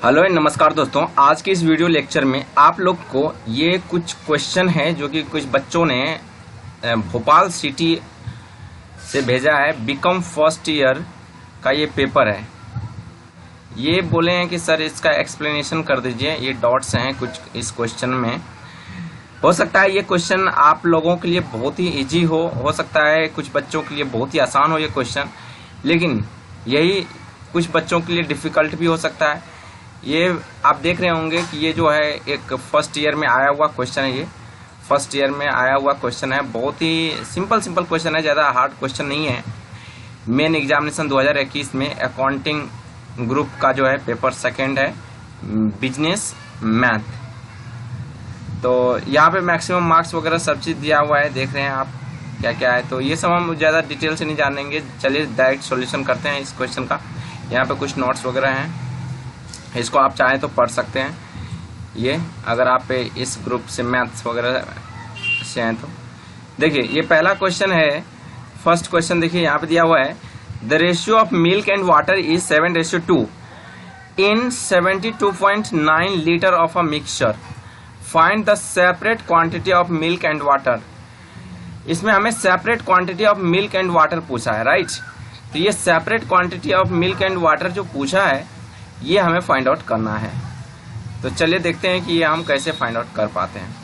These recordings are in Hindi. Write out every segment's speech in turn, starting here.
हेलो नमस्कार दोस्तों, आज के इस वीडियो लेक्चर में आप लोग को ये कुछ क्वेश्चन है जो कि कुछ बच्चों ने भोपाल सिटी से भेजा है। बीकॉम फर्स्ट ईयर का ये पेपर है। ये बोले हैं कि सर इसका एक्सप्लेनेशन कर दीजिए। ये डॉट्स हैं कुछ इस क्वेश्चन में। हो सकता है ये क्वेश्चन आप लोगों के लिए बहुत ही इजी हो सकता है कुछ बच्चों के लिए बहुत ही आसान हो ये क्वेश्चन, लेकिन यही कुछ बच्चों के लिए डिफ़िकल्ट भी हो सकता है। ये आप देख रहे होंगे कि ये जो है एक फर्स्ट ईयर में आया हुआ क्वेश्चन है। ये फर्स्ट ईयर में आया हुआ क्वेश्चन है। बहुत ही सिंपल क्वेश्चन है, ज़्यादा हार्ड क्वेश्चन नहीं है। मेन एग्जामिनेशन 2021 में अकाउंटिंग ग्रुप का जो है पेपर सेकंड है, बिजनेस मैथ। तो यहाँ पे मैक्सिमम मार्क्स वगैरह सब चीज़ दिया हुआ है, देख रहे हैं आप क्या क्या है। तो ये सब हम ज़्यादा डिटेल से नहीं जानेंगे। चलिए डायरेक्ट सॉल्यूशन करते हैं इस क्वेश्चन का। यहाँ पे कुछ नोट्स वगैरह हैं, इसको आप चाहें तो पढ़ सकते हैं। ये अगर आप इस ग्रुप से मैथ्स वगैरह से हैं तो देखिए, ये पहला क्वेश्चन है। फर्स्ट क्वेश्चन देखिए यहाँ पे दिया हुआ है, the ratio of milk and water is 7:2 in 72.9 litre of a mixture. Find the separate quantity of milk and water. इसमें हमें separate quantity of milk and water पूछा है, राइट। तो ये separate quantity of milk and water जो पूछा है ये हमें फाइंड आउट करना है। तो चलिए देखते हैं कि ये हम कैसे फाइंड आउट कर पाते हैं।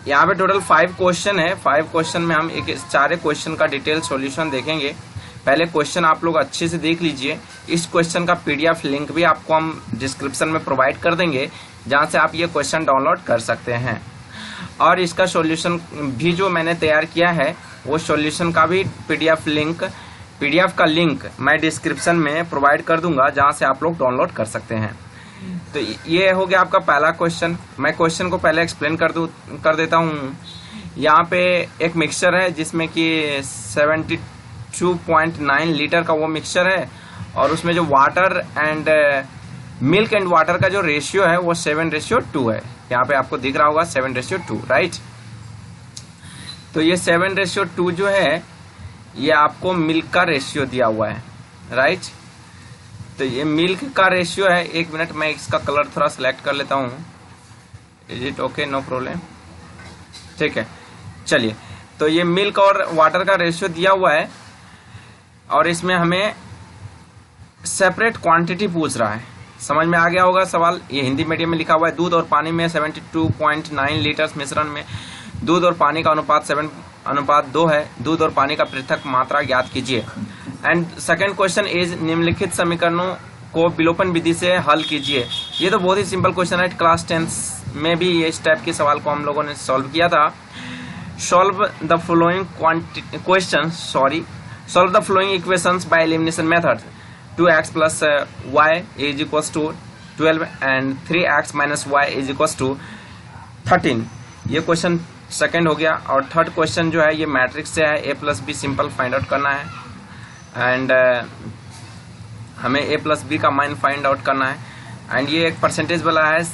यहाँ पे टोटल 5 क्वेश्चन है। 5 क्वेश्चन में हम एक सारे क्वेश्चन का डिटेल सॉल्यूशन देखेंगे। पहले क्वेश्चन आप लोग अच्छे से देख लीजिए। इस क्वेश्चन का PDF लिंक भी आपको हम डिस्क्रिप्शन में प्रोवाइड कर देंगे, जहाँ से आप ये क्वेश्चन डाउनलोड कर सकते हैं। और इसका सॉल्यूशन भी जो मैंने तैयार किया है वो सॉल्यूशन का भी PDF का लिंक मैं डिस्क्रिप्शन में प्रोवाइड कर दूंगा, जहां से आप लोग डाउनलोड कर सकते हैं। तो ये हो गया आपका पहला क्वेश्चन। मैं क्वेश्चन को पहले एक्सप्लेन कर देता हूँ। यहाँ पे एक मिक्सचर है जिसमें कि 72.9 लीटर का वो मिक्सचर है, और उसमें जो water and milk and water का जो रेशियो है वो 7:2 है। यहाँ पे आपको दिख रहा होगा 7:2, राइट। तो ये 7:2 जो है ये आपको मिल्क का रेशियो दिया हुआ है, राइट। तो ये मिल्क का रेशियो है। एक मिनट, मैं इसका कलर थोड़ा सिलेक्ट कर लेता हूँ। Is it okay? No problem, ठीक है। चलिए, तो ये मिल्क और वाटर का रेशियो दिया हुआ है, और इसमें हमें सेपरेट क्वांटिटी पूछ रहा है। समझ में आ गया होगा सवाल। ये हिंदी मीडियम में लिखा हुआ है। दूध और पानी में 72.9 लीटर मिश्रण में दूध और पानी का अनुपात 7:2 है। दूध और पानी का पृथक मात्रा ज्ञात कीजिए। एंड सेकंड क्वेश्चन इज, निम्नलिखित समीकरणों को विलोपन विधि से हल कीजिए। ये तो बहुत ही सिंपल क्वेश्चन है। क्लास 10 में भी ये इस टाइप के सवाल को हम लोगों ने सॉल्व किया था। Solve the flowing equations by elimination method. 2x plus y is equals to 12 and 3x minus y is equals to 13। ये क्वेश्चन सेकंड हो गया। और थर्ड क्वेश्चन जो है ये मैट्रिक्स से है। a+b सिंपल फाइंड आउट करना है, एंड हमें a+b का मान फाइंड आउट करना है। एंड ये एक परसेंटेज वाला है।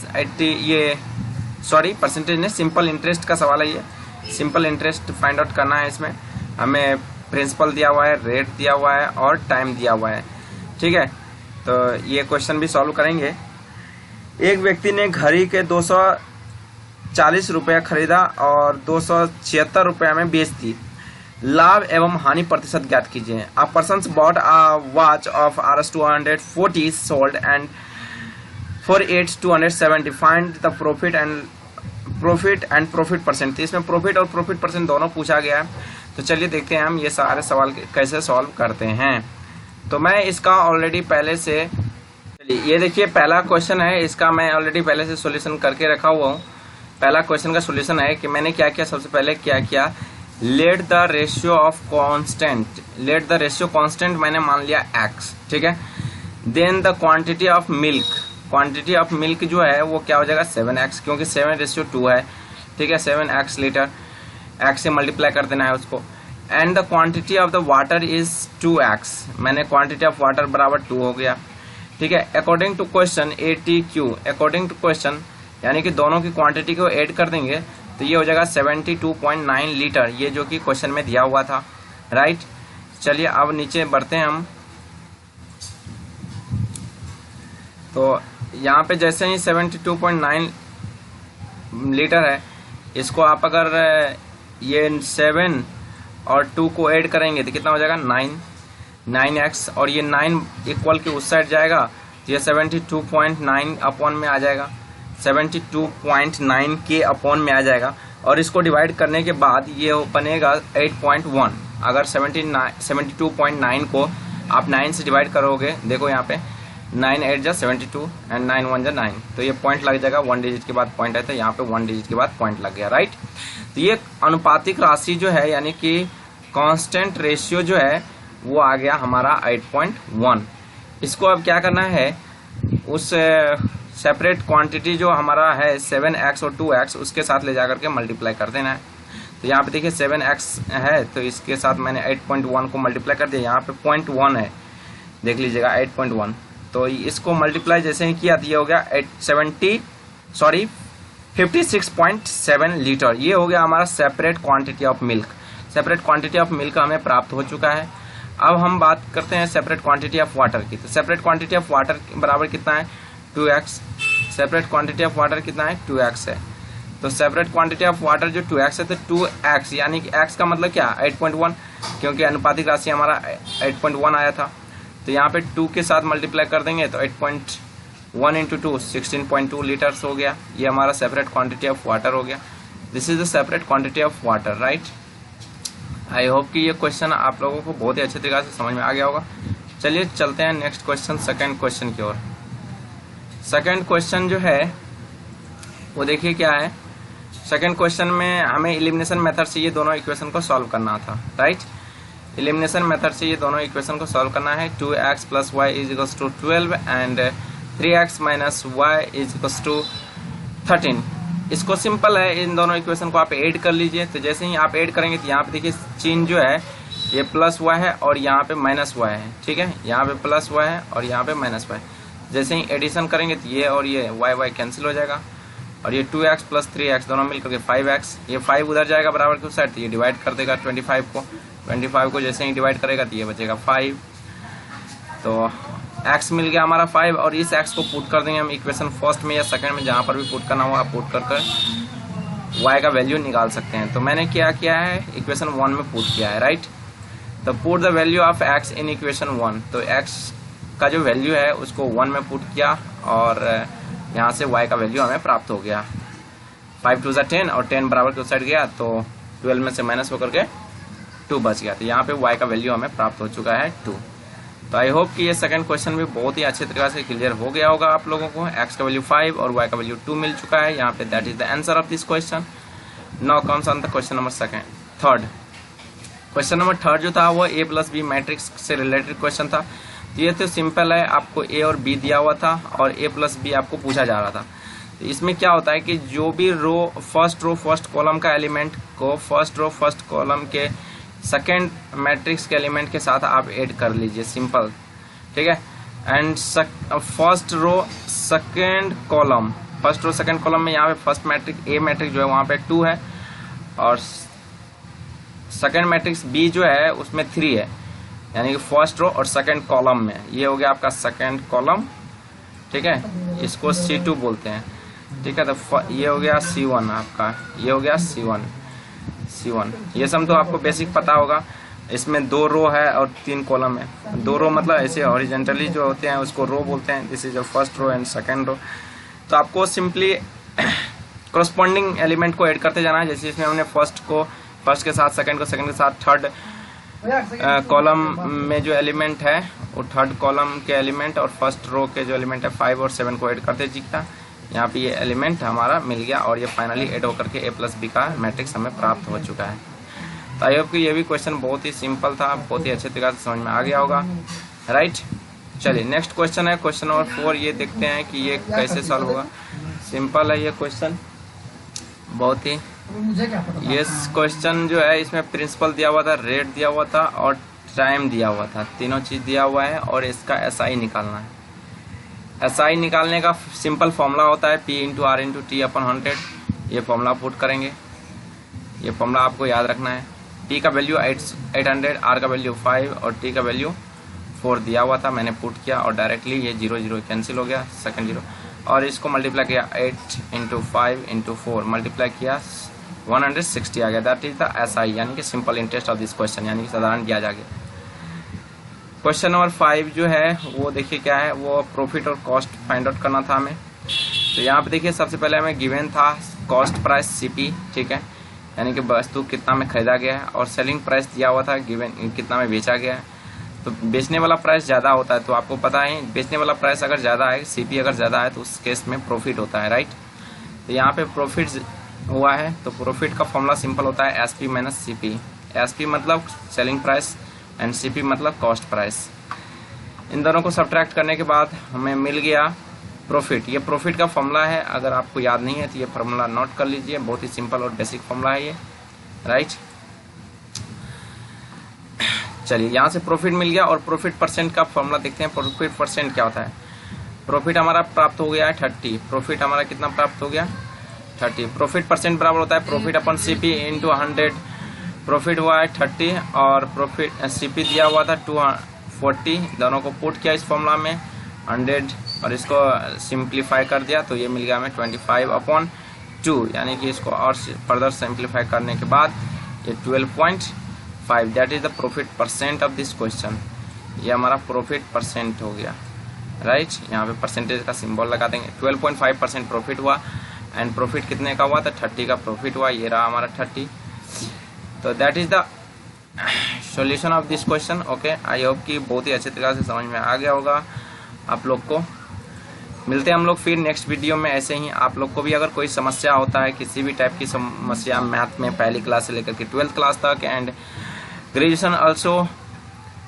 परसेंटेज ने सिंपल इंटरेस्ट का सवाल है। ये सिंपल इंटरेस्ट फाइंड आउट करना है। इसमें हमें प्रिंसिपल दिया हुआ है, रेट दिया हुआ है, और टाइम दिया हुआ है, ठीक है। तो ये क्वेश्चन भी सॉल्व करेंगे। एक व्यक्ति ने घड़ी के 240 रुपये खरीदा और 276 रुपये में बेच दी। लाभ एवं हानि प्रतिशत ज्ञात कीजिए। A person bought a watch of Rs 240 sold and for 270। Find the profit and profit percent. इसमें प्रॉफिट और प्रॉफिट परसेंट दोनों पूछा गया है। तो चलिए देखते हैं हम ये सारे सवाल कैसे सॉल्व करते हैं। तो मैं इसका ऑलरेडी पहले से, चलिए ये देखिए पहला क्वेश्चन है। इसका मैं ऑलरेडी पहले से सॉल्यूशन करके रखा हुआ हूँ। पहला क्वेश्चन का सॉल्यूशन है कि मैंने क्या किया। सबसे पहले क्या किया, लेट द रेशियो कांस्टेंट मैंने मान लिया x, ठीक है। Then the quantity of milk जो है वो क्या हो जाएगा 7x, क्योंकि 7:2 है, ठीक है। 7x लीटर, x से मल्टीप्लाई कर देना है उसको। And the quantity of the water is 2x। मैंने क्वांटिटी ऑफ वाटर बराबर 2 हो गया, ठीक है। According to question ATQ, according to question यानी कि दोनों की क्वांटिटी को ऐड कर देंगे तो ये हो जाएगा 72.9 लीटर, ये जो कि क्वेश्चन में दिया हुआ था, राइट। चलिए अब नीचे बढ़ते हैं हम। तो यहाँ पे जैसे ही 72.9 लीटर है, इसको आप अगर ये 7 और 2 को ऐड करेंगे तो कितना हो जाएगा 9x, और ये 9 इक्वल के उस साइड जाएगा तो ये 72.9 अपॉन में आ जाएगा, 72.9 के अपॉन में आ जाएगा। और इसको डिवाइड करने के बाद ये बनेगा 8.1। अगर 72.9 को आप 9 से डिवाइड करोगे, देखो यहाँ पे 9 8 जा 72 एंड 9 1 जा 9, तो ये पॉइंट लग जाएगा। 1 डिजिट के बाद पॉइंट है तो यहाँ पे 1 डिजिट के बाद पॉइंट लग गया, राइट। तो ये अनुपातिक राशि जो है यानी कि कांस्टेंट रेशियो जो है वो आ गया हमारा 8.1। इसको अब क्या करना है, उस सेपरेट क्वांटिटी जो हमारा है 7x और 2x उसके साथ ले जाकर के मल्टीप्लाई कर देना है। तो यहाँ पे देखिए 7x है तो इसके साथ मैंने 8.1 को मल्टीप्लाई कर दिया, यहाँ पे 0.1 है, देख लीजिएगा 8.1। तो इसको मल्टीप्लाई जैसे ही किया तो ये हो गया 56.7 लीटर। ये हो गया हमारा separate quantity of milk. Separate quantity of milk हमें प्राप्त हो चुका है। अब हम बात करते हैं सेपरेट क्वांटिटी ऑफ वाटर की। तो सेपरेट क्वांटिटी ऑफ वाटर बराबर कितना है 2x। Separate quantity of water कितना है 2x है। तो सेपरेट क्वांटिटी ऑफ वाटर जो 2x है तो 2x यानी कि x का मतलब क्या 8.1, क्योंकि अनुपातिक राशि हमारा 8.1 आया था। तो यहाँ पे 2 के साथ मल्टीप्लाई कर देंगे तो 8.1 इंटू 2 16.2 लीटर्स हो गया। ये हमारा सेपरेट क्वांटिटी ऑफ वाटर हो गया। This is the separate quantity of water, right. I hope कि ये क्वेश्चन आप लोगों को बहुत ही अच्छे तरीके से समझ में आ गया होगा। चलिए चलते हैं नेक्स्ट क्वेश्चन, सेकंड क्वेश्चन की ओर। सेकंड क्वेश्चन जो है वो देखिए क्या है। सेकंड क्वेश्चन में हमें एलिमिनेशन मेथड से ये दोनों इक्वेशन को सॉल्व करना था, राइट। एलिमिनेशन मेथड से ये दोनों इक्वेशन को सॉल्व करना है। 2x + y = 12 and 3x - y = 13। इसको सिंपल है, इन दोनों इक्वेशन को आप ऐड कर लीजिए। तो जैसे ही आप ऐड करेंगे तो यहाँ पे देखिए चिन्ह जो है ये +y है और यहाँ पे -y है, ठीक है। यहाँ पे +y है और यहाँ पे -y। जैसे ही एडिशन करेंगे तो ये और ये y कैंसिल हो जाएगा और ये 2x + 3x दोनों मिलकर के 5x। ये 5 उधर जाएगा बराबर के उस साइड, तो ये डिवाइड कर देगा 25 को। 25 को जैसे ही डिवाइड करेगा तो ये बचेगा 5। तो x मिल गया हमारा 5 और इस x को पुट कर देंगे हम इक्वेशन फर्स्ट में या सेकंड में, जहाँ पर भी पुट करना हो आप पुट कर y का वैल्यू निकाल सकते हैं। तो मैंने क्या किया है इक्वेशन 1 में पुट किया है, राइट। तो put the value of x in equation 1। तो x का जो वैल्यू है उसको 1 में पुट किया और यहाँ से y का वैल्यू हमें प्राप्त हो गया। 5 2 10 और 10 बराबर के उस साइड गया तो 12 में से माइनस होकर के 2 बच गया। तो यहाँ पे y का वैल्यू हमें प्राप्त हो चुका है 2। तो आई होप कि ये सेकंड क्वेश्चन भी बहुत ही अच्छे तरीके से क्लियर हो गया होगा आप लोगों को। x का वैल्यू 5 और y का वैल्यू 2 मिल चुका है यहाँ पे। That is the answer of this question. Now comes on the question number third. Question number third जो था वो a + b मैट्रिक्स से रिलेटेड क्वेश्चन था। तो ये तो सिंपल है, आपको a और b दिया हुआ था और a + b आपको पूछा जा रहा था। तो इसमें क्या होता है कि जो भी फर्स्ट रो फर्स्ट कॉलम का एलिमेंट को फर्स्ट रो फर्स्ट कॉलम के सेकेंड मैट्रिक्स के एलिमेंट के साथ आप ऐड कर लीजिए, सिंपल, ठीक है। And first row second column, first row second column में यहाँ पे फर्स्ट मैट्रिक्स ए मैट्रिक्स जो है वहाँ पे 2 है और सेकेंड मैट्रिक्स बी जो है उसमें 3 है, यानी कि फर्स्ट रो और सेकेंड कॉलम में। ये हो गया आपका सेकेंड कॉलम, ठीक है। इसको C2 बोलते हैं, ठीक है। तो ये हो गया C1 आपका, ये हो गया C1। ये सब तो आपको बेसिक पता होगा। इसमें 2 रो है और 3 कॉलम है। 2 रो मतलब ऐसे हॉरिजॉन्टली जो होते हैं उसको रो बोलते हैं। This is the first row and second row. तो आपको सिंपली करस्पॉन्डिंग एलिमेंट को ऐड करते जाना है। जैसे इसमें हमने फर्स्ट के साथ सेकेंड को, सेकेंड के साथ थर्ड कॉलम में जो एलिमेंट है वो थर्ड कॉलम के एलिमेंट और फर्स्ट रो के जो एलिमेंट है 5 और 7 को ऐड करते जीता। यहाँ पे ये एलिमेंट हमारा मिल गया और ये फाइनली ऐड होकर के a + b का मैट्रिक्स हमें प्राप्त हो चुका है। तो आई होप कि ये भी क्वेश्चन बहुत ही सिंपल था, बहुत ही अच्छे तरीके से समझ में आ गया होगा, राइट। चलिए नेक्स्ट क्वेश्चन है क्वेश्चन नंबर 4। ये देखते हैं कि ये कैसे सॉल्व होगा। सिंपल है ये क्वेश्चन बहुत ही। ये क्वेश्चन जो है इसमें प्रिंसिपल दिया हुआ था, रेट दिया हुआ था और टाइम दिया हुआ था, तीनों चीज दिया हुआ है और इसका SI निकालना है। SI निकालने का सिंपल फॉर्मूला होता है P × R × T/100। ये फॉर्मूला पुट करेंगे, ये फॉर्मूला आपको याद रखना है। P का वैल्यू 800, R का वैल्यू 5 और T का वैल्यू 4 दिया हुआ था, मैंने पुट किया और डायरेक्टली ये 0 0 कैंसिल हो गया, सेकंड 0 और इसको मल्टीप्लाई किया 8 इंटू 5 इंटू 4 मल्टीप्लाई किया 160 आ गया। दैट इज द SI यानी कि simple interest of this question, यानी कि साधारण ब्याज आ गया। क्वेश्चन नंबर 5 जो है वो देखिए क्या है, वो प्रॉफिट और कॉस्ट फाइंड आउट करना था हमें। तो यहाँ पे देखिए सबसे पहले हमें गिवन था कॉस्ट प्राइस CP, ठीक है, यानी कि वस्तु कितना में खरीदा गया है, और सेलिंग प्राइस दिया हुआ था गिवन कितना में बेचा गया है। तो बेचने वाला प्राइस ज़्यादा होता है, तो आपको पता है बेचने वाला प्राइस अगर ज़्यादा है, CP अगर ज़्यादा है तो उस केस में प्रॉफिट होता है, राइट। तो यहाँ पे प्रॉफिट हुआ है, तो प्रॉफिट का फॉर्मूला सिंपल होता है SP माइनस CP। SP मतलब सेलिंग प्राइस एंड CP मतलब कॉस्ट प्राइस। इन दोनों को सब्ट्रैक्ट करने के बाद हमें मिल गया प्रॉफिट। ये प्रॉफिट का फॉर्मूला है, अगर आपको याद नहीं है तो ये फॉर्मूला नोट कर लीजिए, बहुत ही सिंपल और बेसिक फॉर्मूला है ये, राइट। चलिए यहाँ से प्रॉफिट मिल गया, और प्रॉफिट परसेंट का फॉर्मूला देखते हैं। प्रॉफिट परसेंट क्या होता है, प्रॉफिट हमारा प्राप्त हो गया है 30, प्रॉफिट हमारा कितना प्राप्त हो गया 30। प्रॉफिट परसेंट बराबर होता है प्रॉफिट अपन CP इंटू 100। प्रॉफिट हुआ है 30 और प्रॉफिट CP दिया हुआ था 240, दोनों को पुट किया इस फॉर्मूला में 100 और इसको सिंप्लीफाई कर दिया, तो ये मिल गया हमें 25/2, यानी कि इसको और फर्दर सिंप्लीफाई करने के बाद ये 12.5, that is the profit percent of this question. ये हमारा प्रॉफिट परसेंट हो गया, राइट। यहाँ पे परसेंटेज का सिंबल लगा देंगे। 12.5% प्रॉफिट हुआ, एंड प्रॉफिट कितने का हुआ था 30 का प्रॉफिट हुआ, ये रहा हमारा 30। तो that is the solution of this question. Okay, I hope कि बहुत ही अच्छे तरह से समझ में आ गया होगा आप लोग को। मिलते हैं हम लोग फिर नेक्स्ट वीडियो में। ऐसे ही आप लोग को भी अगर कोई समस्या होता है, किसी भी टाइप की समस्या मैथ में पहली क्लास से लेकर के 12th क्लास तक एंड ग्रेजुएशन ऑल्सो,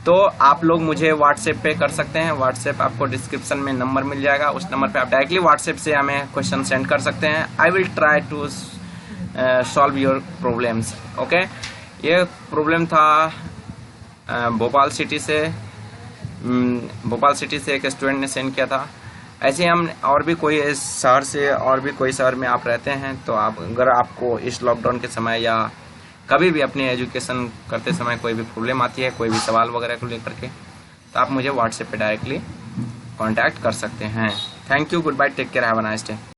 तो आप लोग मुझे व्हाट्सएप पे कर सकते हैं। व्हाट्सएप आपको डिस्क्रिप्शन में नंबर मिल जाएगा, उस नंबर पे आप डायरेक्टली व्हाट्सएप से हमें क्वेश्चन सेंड कर सकते हैं। I will try to solve your problems. Okay, ये प्रॉब्लम था भोपाल सिटी से एक स्टूडेंट ने सेंड किया था। ऐसे हम और भी कोई शहर से और भी कोई शहर में आप रहते हैं, तो आप अगर आपको इस लॉकडाउन के समय या कभी भी अपनी एजुकेशन करते समय कोई भी प्रॉब्लम आती है, कोई भी सवाल वगैरह को लेकर के, तो आप मुझे व्हाट्सएप पे डायरेक्टली कांटेक्ट कर सकते हैं। Thank you, good bye, take care, have a nice day.